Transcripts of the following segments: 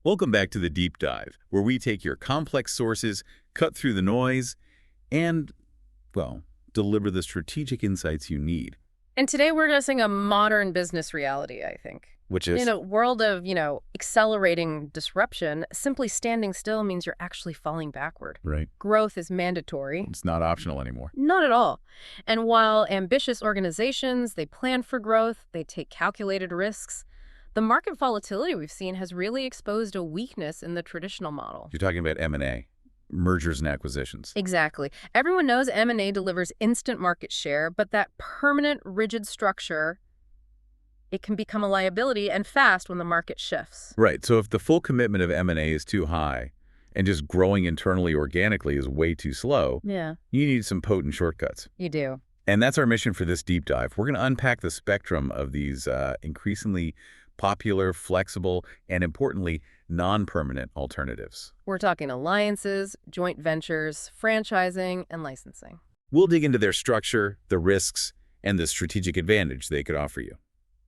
Welcome back to the Deep Dive, where we take your complex sources, cut through the noise, and, well, deliver the strategic insights you need. And today we're discussing a modern business reality, I think. Which is? In a world of, accelerating disruption, simply standing still means you're actually falling backward. Right. Growth is mandatory. It's not optional anymore. Not at all. And while ambitious organizations, they plan for growth, they take calculated risks, the market volatility we've seen has really exposed a weakness in the traditional model. You're talking about M&A, mergers and acquisitions. Exactly. Everyone knows M&A delivers instant market share, but that permanent, rigid structure, it can become a liability and fast when the market shifts. Right. So if the full commitment of M&A is too high and just growing internally organically is way too slow, Yeah, you need some potent shortcuts. you do. And that's our mission for this deep dive. We're going to unpack the spectrum of these increasingly popular, flexible, and importantly, non-permanent alternatives. We're talking alliances, joint ventures, franchising, and licensing. We'll dig into their structure, the risks, and the strategic advantage they could offer you.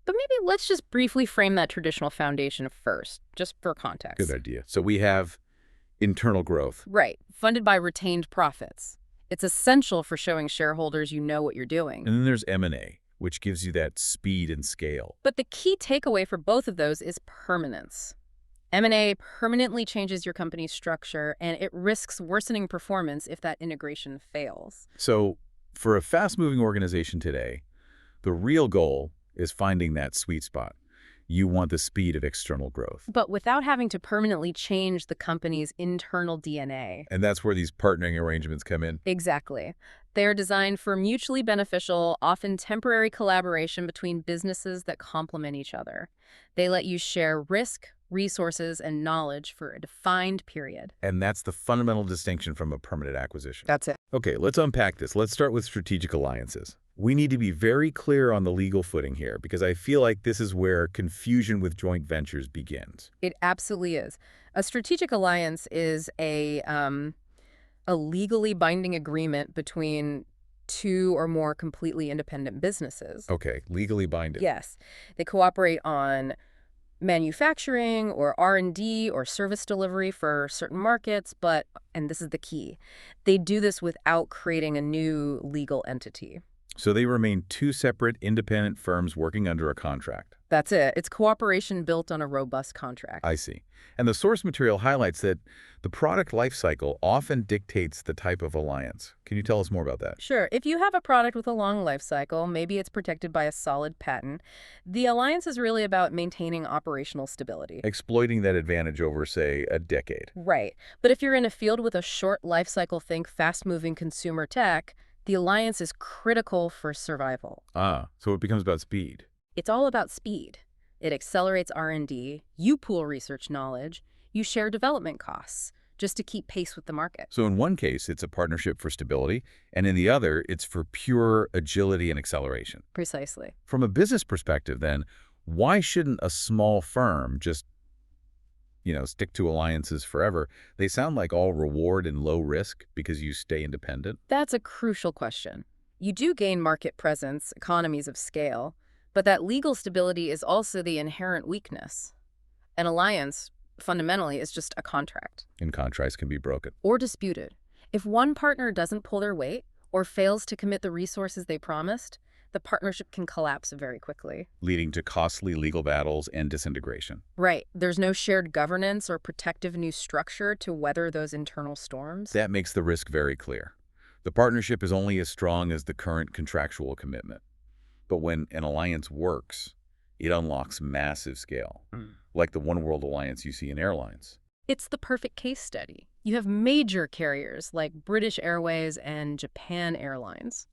But maybe let's just briefly frame that traditional foundation first, just for context. Good idea. So we have internal growth. Right, funded by retained profits. It's essential for showing shareholders you know what you're doing. And then there's M&A, which gives you that speed and scale. But the key takeaway for both of those is permanence. M&A permanently changes your company's structure, and it risks worsening performance if that integration fails. So for a fast-moving organization today, the real goal is finding that sweet spot. You want the speed of external growth. But without having to permanently change the company's internal DNA. And that's where these partnering arrangements come in. Exactly. They are designed for mutually beneficial, often temporary collaboration between businesses that complement each other. They let you share risk, resources, and knowledge for a defined period. And that's the fundamental distinction from a permanent acquisition. That's it. Okay, let's unpack this. Let's start with strategic alliances. We need to be very clear on the legal footing here because I feel like this is where confusion with joint ventures begins. It absolutely is. A strategic alliance is a legally binding agreement between two or more completely independent businesses. Okay, legally binding. Yes. They cooperate on manufacturing or R&D or service delivery for certain markets, but, and this is the key, they do this without creating a new legal entity. So they remain two separate independent firms working under a contract. That's it. It's cooperation built on a robust contract. I see. And the source material highlights that the product life cycle often dictates the type of alliance. Can you tell us more about that? Sure. If you have a product with a long life cycle, maybe it's protected by a solid patent, the alliance is really about maintaining operational stability. Exploiting that advantage over, say, a decade. Right. But if you're in a field with a short life cycle, think fast-moving consumer tech, the alliance is critical for survival. So it becomes about speed. It's all about speed. It accelerates R&D, you pool research knowledge, you share development costs, just to keep pace with the market. So in one case, it's a partnership for stability, and in the other, it's for pure agility and acceleration. Precisely. From a business perspective, then, why shouldn't a small firm just, stick to alliances forever? They sound like all reward and low risk because you stay independent. That's a crucial question. You do gain market presence, economies of scale, but that legal stability is also the inherent weakness. An alliance, fundamentally, is just a contract. And contracts can be broken. Or disputed. If one partner doesn't pull their weight or fails to commit the resources they promised, the partnership can collapse very quickly. Leading to costly legal battles and disintegration. Right. There's no shared governance or protective new structure to weather those internal storms. That makes the risk very clear. The partnership is only as strong as the current contractual commitment. But when an alliance works, it unlocks massive scale, like the One World Alliance you see in airlines. It's the perfect case study. You have major carriers like British Airways and Japan Airlines.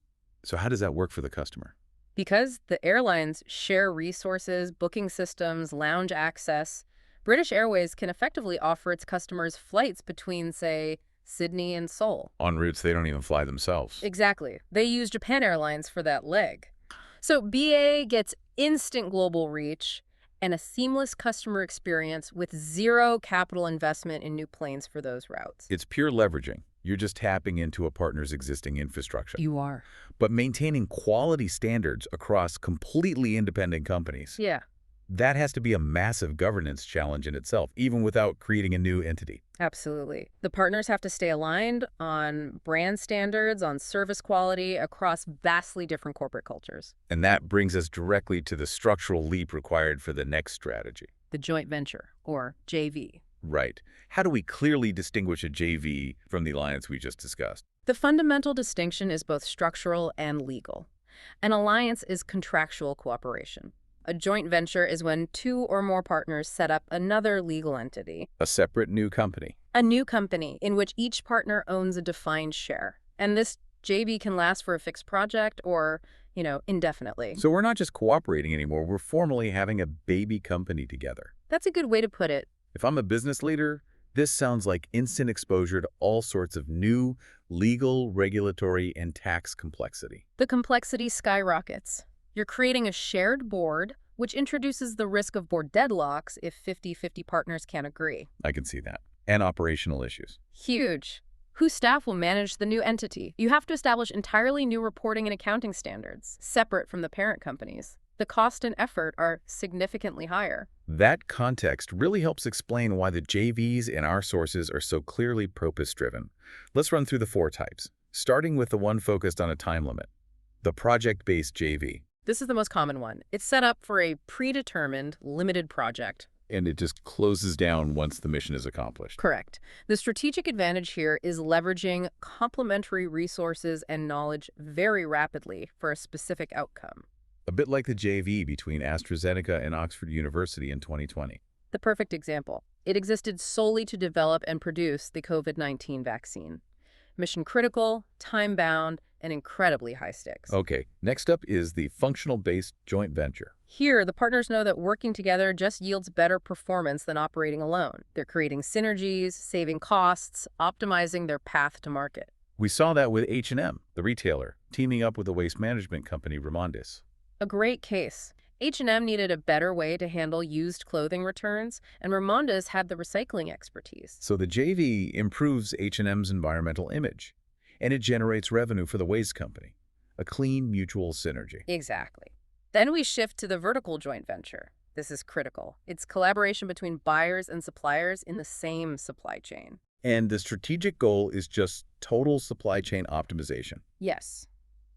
So how does that work for the customer? Because the airlines share resources, booking systems, lounge access, British Airways can effectively offer its customers flights between, say, Sydney and Seoul. On routes they don't even fly themselves. Exactly. They use Japan Airlines for that leg. So BA gets instant global reach and a seamless customer experience with zero capital investment in new planes for those routes. It's pure leveraging. You're just tapping into a partner's existing infrastructure. You are. But maintaining quality standards across completely independent companies. Yeah. That has to be a massive governance challenge in itself, even without creating a new entity. Absolutely. The partners have to stay aligned on brand standards, on service quality across vastly different corporate cultures. And that brings us directly to the structural leap required for the next strategy. The joint venture, or JV. Right. How do we clearly distinguish a JV from the alliance we just discussed? The fundamental distinction is both structural and legal. An alliance is contractual cooperation. A joint venture is when two or more partners set up another legal entity. A separate new company. A new company in which each partner owns a defined share. And this JV can last for a fixed project or, indefinitely. So we're not just cooperating anymore, we're formally having a baby company together. That's a good way to put it. If I'm a business leader, this sounds like instant exposure to all sorts of new legal, regulatory, and tax complexity. The complexity skyrockets. You're creating a shared board, which introduces the risk of board deadlocks if 50-50 partners can't agree. I can see that. And operational issues. Huge. Whose staff will manage the new entity? You have to establish entirely new reporting and accounting standards, separate from the parent companies. The cost and effort are significantly higher. That context really helps explain why the JVs in our sources are so clearly purpose-driven. Let's run through the 4 types, starting with the one focused on a time limit, the project-based JV. This is the most common one. It's set up for a predetermined, limited project. And it just closes down once the mission is accomplished. Correct. The strategic advantage here is leveraging complementary resources and knowledge very rapidly for a specific outcome. A bit like the JV between AstraZeneca and Oxford University in 2020. The perfect example. It existed solely to develop and produce the COVID-19 vaccine. Mission critical, time-bound, and incredibly high stakes. Okay, next up is the functional-based joint venture. Here, the partners know that working together just yields better performance than operating alone. They're creating synergies, saving costs, optimizing their path to market. We saw that with H&M, the retailer, teaming up with the waste management company Remondis. A great case. H&M needed a better way to handle used clothing returns, and Remondis had the recycling expertise. So the JV improves H&M's environmental image, and it generates revenue for the waste company. A clean mutual synergy. Exactly. Then we shift to the vertical joint venture. This is critical. It's collaboration between buyers and suppliers in the same supply chain. And the strategic goal is just total supply chain optimization. Yes.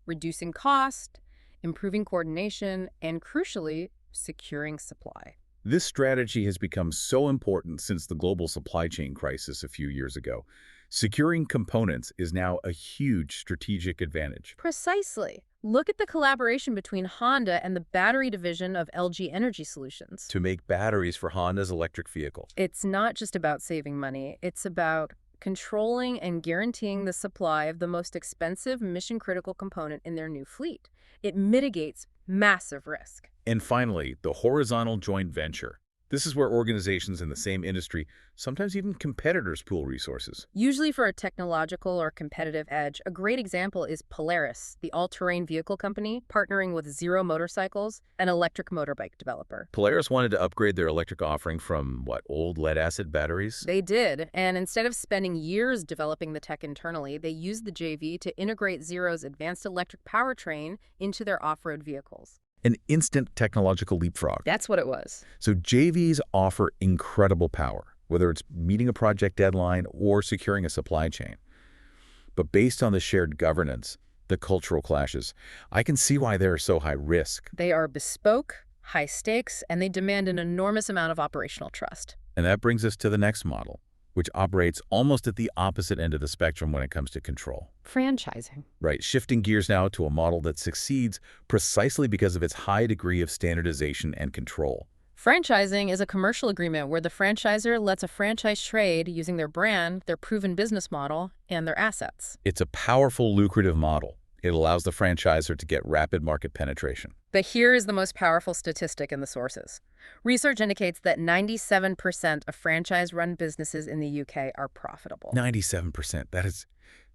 Reducing cost, improving coordination, and crucially, securing supply. This strategy has become so important since the global supply chain crisis a few years ago. Securing components is now a huge strategic advantage. Precisely. Look at the collaboration between Honda and the battery division of LG Energy Solutions. To make batteries for Honda's electric vehicle. It's not just about saving money. It's about controlling and guaranteeing the supply of the most expensive mission-critical component in their new fleet. It mitigates massive risk. And finally, the horizontal joint venture. This is where organizations in the same industry, sometimes even competitors, pool resources. Usually for a technological or competitive edge, a great example is Polaris, the all-terrain vehicle company, partnering with Zero Motorcycles, an electric motorbike developer. Polaris wanted to upgrade their electric offering from, old lead-acid batteries? They did, and instead of spending years developing the tech internally, they used the JV to integrate Zero's advanced electric powertrain into their off-road vehicles. An instant technological leapfrog. That's what it was. So JVs offer incredible power, whether it's meeting a project deadline or securing a supply chain. But based on the shared governance, the cultural clashes, I can see why they're so high risk. They are bespoke, high stakes, and they demand an enormous amount of operational trust. And that brings us to the next model, which operates almost at the opposite end of the spectrum when it comes to control. Franchising. Right, shifting gears now to a model that succeeds precisely because of its high degree of standardization and control. Franchising is a commercial agreement where the franchisor lets a franchise trade using their brand, their proven business model, and their assets. It's a powerful, lucrative model. It allows the franchisor to get rapid market penetration. But here is the most powerful statistic in the sources. Research indicates that 97% of franchise-run businesses in the UK are profitable. 97%.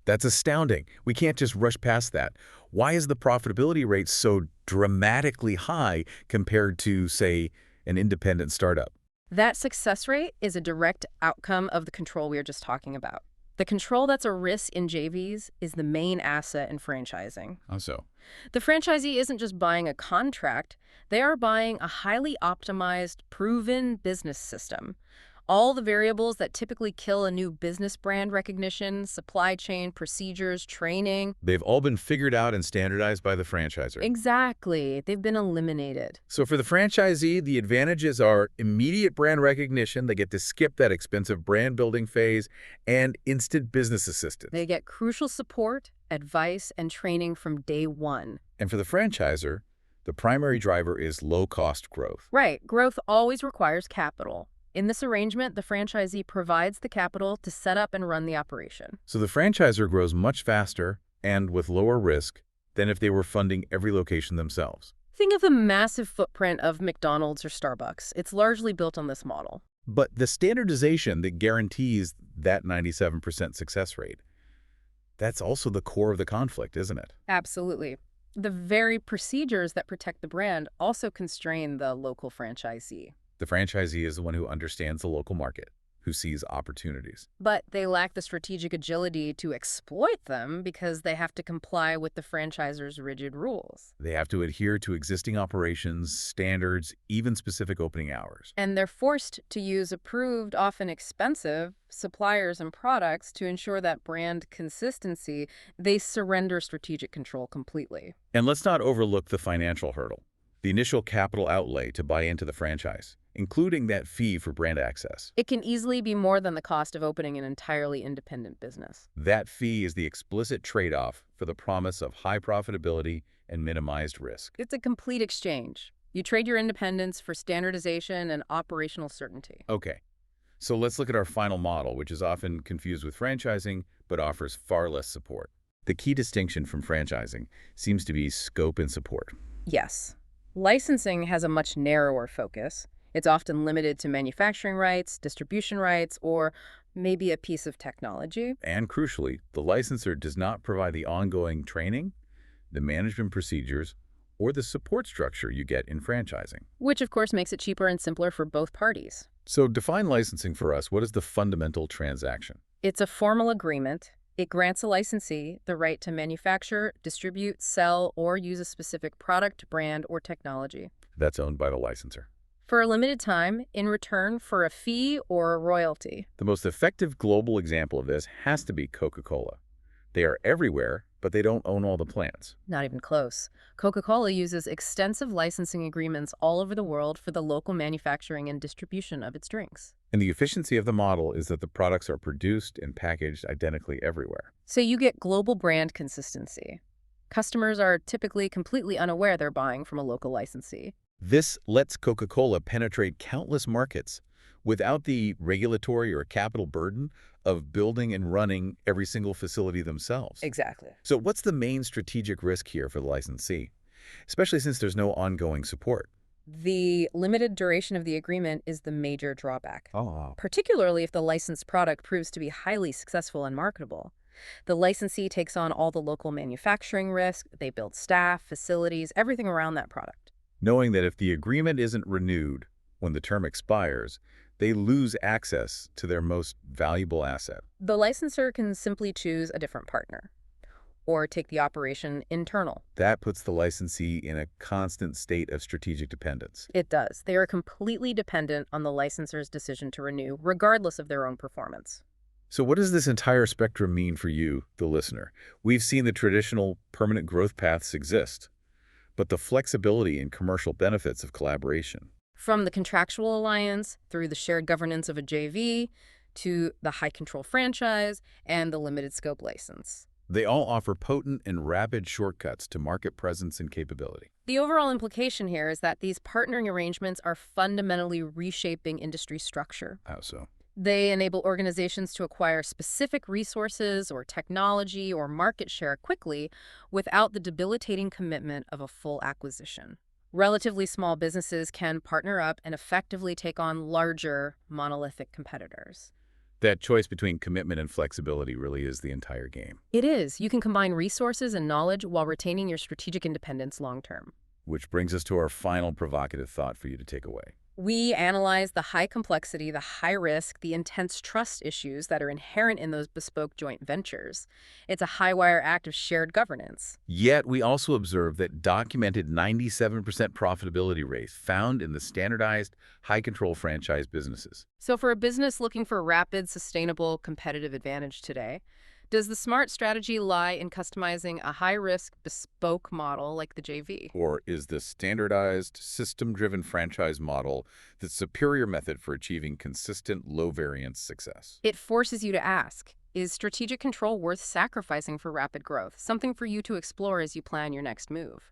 That's astounding. We can't just rush past that. Why is the profitability rate so dramatically high compared to, say, an independent startup? That success rate is a direct outcome of the control we were just talking about. The control that's a risk in JVs is the main asset in franchising. How so? The franchisee isn't just buying a contract, they are buying a highly optimized, proven business system. All the variables that typically kill a new business brand recognition, supply chain, procedures, training. They've all been figured out and standardized by the franchisor. Exactly. They've been eliminated. So for the franchisee, the advantages are immediate brand recognition. They get to skip that expensive brand building phase and instant business assistance. They get crucial support, advice, and training from day one. And for the franchisor, the primary driver is low-cost growth. Right. Growth always requires capital. In this arrangement, the franchisee provides the capital to set up and run the operation. So the franchisor grows much faster and with lower risk than if they were funding every location themselves. Think of the massive footprint of McDonald's or Starbucks. It's largely built on this model. But the standardization that guarantees that 97% success rate, that's also the core of the conflict, isn't it? Absolutely. The very procedures that protect the brand also constrain the local franchisee. The franchisee is the one who understands the local market, who sees opportunities. But they lack the strategic agility to exploit them because they have to comply with the franchisor's rigid rules. They have to adhere to existing operations, standards, even specific opening hours. And they're forced to use approved, often expensive, suppliers and products to ensure that brand consistency. They surrender strategic control completely. And let's not overlook the financial hurdle, the initial capital outlay to buy into the franchise, including that fee for brand access. It can easily be more than the cost of opening an entirely independent business. That fee is the explicit trade-off for the promise of high profitability and minimized risk. It's a complete exchange. You trade your independence for standardization and operational certainty. Okay, so let's look at our final model, which is often confused with franchising, but offers far less support. The key distinction from franchising seems to be scope and support. Yes. Licensing has a much narrower focus. It's often limited to manufacturing rights, distribution rights, or maybe a piece of technology. And crucially, the licensor does not provide the ongoing training, the management procedures, or the support structure you get in franchising. Which, of course, makes it cheaper and simpler for both parties. So define licensing for us. What is the fundamental transaction? It's a formal agreement. It grants a licensee the right to manufacture, distribute, sell, or use a specific product, brand, or technology. That's owned by the licensor. For a limited time, in return for a fee or a royalty. The most effective global example of this has to be Coca-Cola. They are everywhere, but they don't own all the plants. Not even close. Coca-Cola uses extensive licensing agreements all over the world for the local manufacturing and distribution of its drinks. And the efficiency of the model is that the products are produced and packaged identically everywhere. So you get global brand consistency. Customers are typically completely unaware they're buying from a local licensee. This lets Coca-Cola penetrate countless markets without the regulatory or capital burden of building and running every single facility themselves. Exactly. So what's the main strategic risk here for the licensee, especially since there's no ongoing support? The limited duration of the agreement is the major drawback, Oh. particularly if the licensed product proves to be highly successful and marketable. The licensee takes on all the local manufacturing risk, they build staff, facilities, everything around that product. Knowing that if the agreement isn't renewed when the term expires, they lose access to their most valuable asset. The licensor can simply choose a different partner or take the operation internal. That puts the licensee in a constant state of strategic dependence. It does. They are completely dependent on the licensor's decision to renew, regardless of their own performance. So what does this entire spectrum mean for you, the listener? We've seen the traditional permanent growth paths exist, but the flexibility and commercial benefits of collaboration. From the contractual alliance, through the shared governance of a JV, to the high-control franchise, and the limited scope license. They all offer potent and rapid shortcuts to market presence and capability. The overall implication here is that these partnering arrangements are fundamentally reshaping industry structure. How so? They enable organizations to acquire specific resources or technology or market share quickly without the debilitating commitment of a full acquisition. Relatively small businesses can partner up and effectively take on larger, monolithic competitors. That choice between commitment and flexibility really is the entire game. It is. You can combine resources and knowledge while retaining your strategic independence long-term. Which brings us to our final provocative thought for you to take away. We analyze the high complexity, the high risk, the intense trust issues that are inherent in those bespoke joint ventures. It's a high-wire act of shared governance. Yet, we also observe that documented 97% profitability rates found in the standardized, high-control franchise businesses. So for a business looking for rapid, sustainable, competitive advantage today, does the smart strategy lie in customizing a high-risk, bespoke model like the JV? Or is the standardized, system-driven franchise model the superior method for achieving consistent, low-variance success? It forces you to ask, is strategic control worth sacrificing for rapid growth? Something for you to explore as you plan your next move.